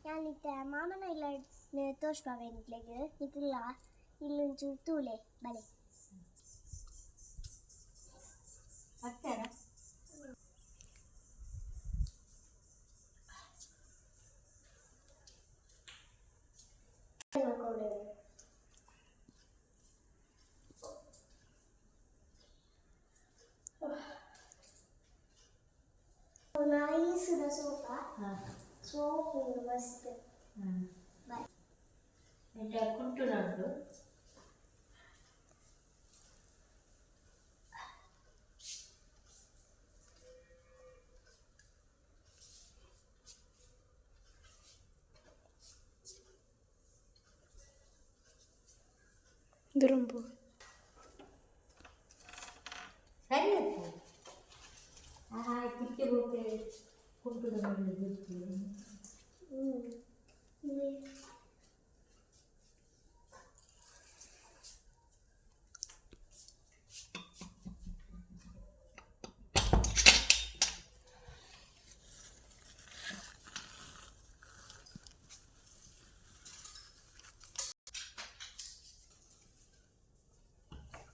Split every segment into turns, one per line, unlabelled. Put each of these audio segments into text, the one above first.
ഞാനിത്തെ മാമന ಇಲ್ಲ ತೋರ್ಸ್ಬಾವೆ ನಿಕ್ಲೆಗೆ ನಿಕ್ಲ ಇಲ್ಲೊಂಚು ತೂಲೆ ಬಲೆ
ಅಕ್ಕರ
ನೈಸ್ ಸೋಫಾ ಸೋಫಾ ಮಸ್ತ್
ಎಲ್ಲ ಕುಂಟುನಂಡು
ದುರಂಬು
ಸರಿ ಆಯ್ತು ತಿಕ್ಕೆ ಹೋಗಿ ಕುಂಟುನಂಡು ಬಿಡ್ತೀವಿ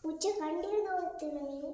ಉಚ್ಚ ಕಂಡಿಡ್ದು ಹೋಗ್ತೀನಿ ನೀನು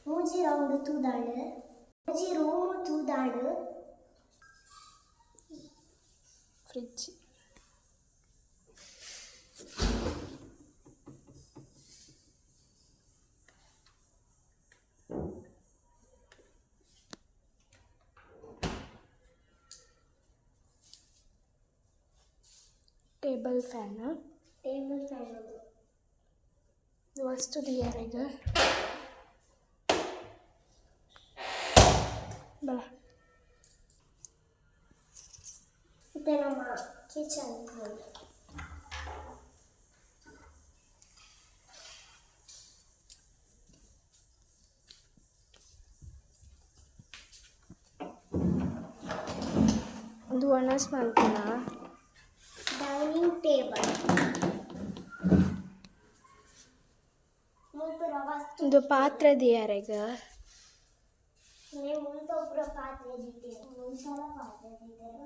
ಮೂಜಿ ರೌಂಡ್ ತೂದಾಂಡ್ ಮೂಜಿ ರೂಮ್ ತೂದಾಂಡ್
ಫ್ರಿಡ್ಜ್ ಟೇಬಲ್ ಫ್ಯಾನ್ ವಸ್ತು ದಿಯಾರೆಗ ಬಲ
ಇದು ನಮ್ಮ ಕಿಚನ್
ಒಂದು ಒಣಸ್ ಮಲ್ಪುನ
ಡೈನಿಂಗ್ ಟೇಬಲ್
ಒಂದು ಪಾತ್ರೆ ದಿಯಾರೆಗ
ಮುಂದೊಬ್ಬರ ಪಾತ್ರೆ ದಿದ್ದೇವೆ ಮುಂದಲ ಪಾತ್ರೆ ದಿದ್ದೇವೆ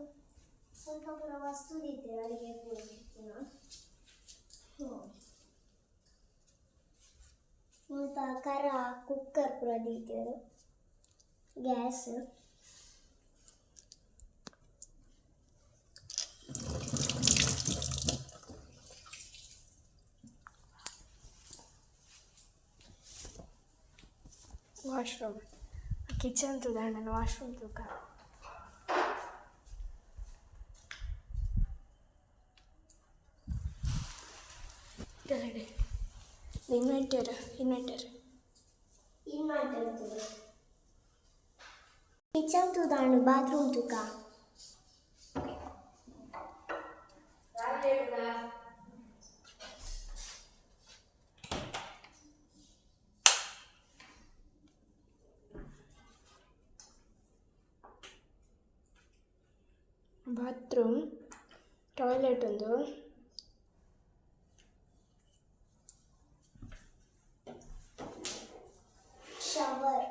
ಮುಂದೊಬ್ಬರ ವಸ್ತು ದಿದ್ದೇವೆ ಅಡುಗೆ ಕೂಡಿರ್ತೀನ ಮುಂತ ಕರ ಕುಕ್ಕರ್ ಪೂರ ದಿದ್ದೇವೆ ಗ್ಯಾಸ್
ವಾಶ್ರೂಮ್ ಕಿಚನ್ ತುದಾಂಡನ ವಾಶ್ರೂಮ್ ತೂಕ ಕೆಳಗಡೆ ಇನ್ವೆಂಟರ್
ಕಿಚನ್ ತುದಾಂಡು ಬಾತ್ರೂಮ್ ತೂಕ
ಬಾತ್ರೂಮ್ ಟಾಯ್ಲೆಟ್ ಒಂದು
ಶವರ್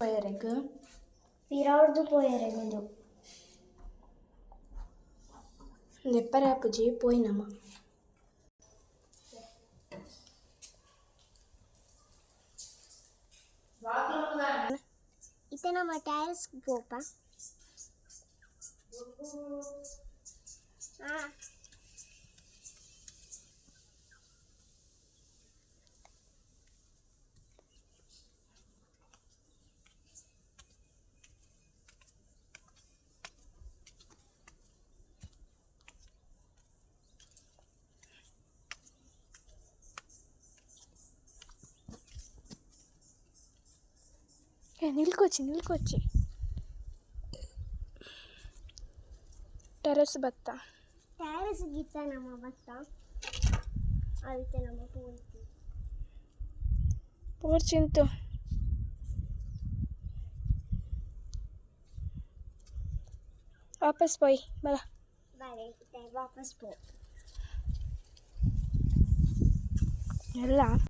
പോയരക്ക്
പിറവടുത്ത് പോയരങ്ങുದು
ನೆಪ್ಪರಾಪುಜಿ ಪೋಯಿನಮ್ಮ
ಇತ್ತೆ ನಮ್ಮ ಟೈಲ್ಸ್ ಗೋಪ
ನಿಲ್ಕೊಚ್ಚಿ ಟೆರೆಸ್ ಬತ್ತ
ಟೈಲ್ಸ್ ಗೀತ ನಮ್ಮ ಬತ್ತ ಅದಕ್ಕೆ ನಮ್ಮ ಪೂರ್ತಿ
ಪೋರ್ಚಿಂತು ವಾಪಸ್ ಪೋಯ್ ಬಲ
ಬಾರೆ ವಾಪಸ್ ಪೋ
ಎಲ್ಲ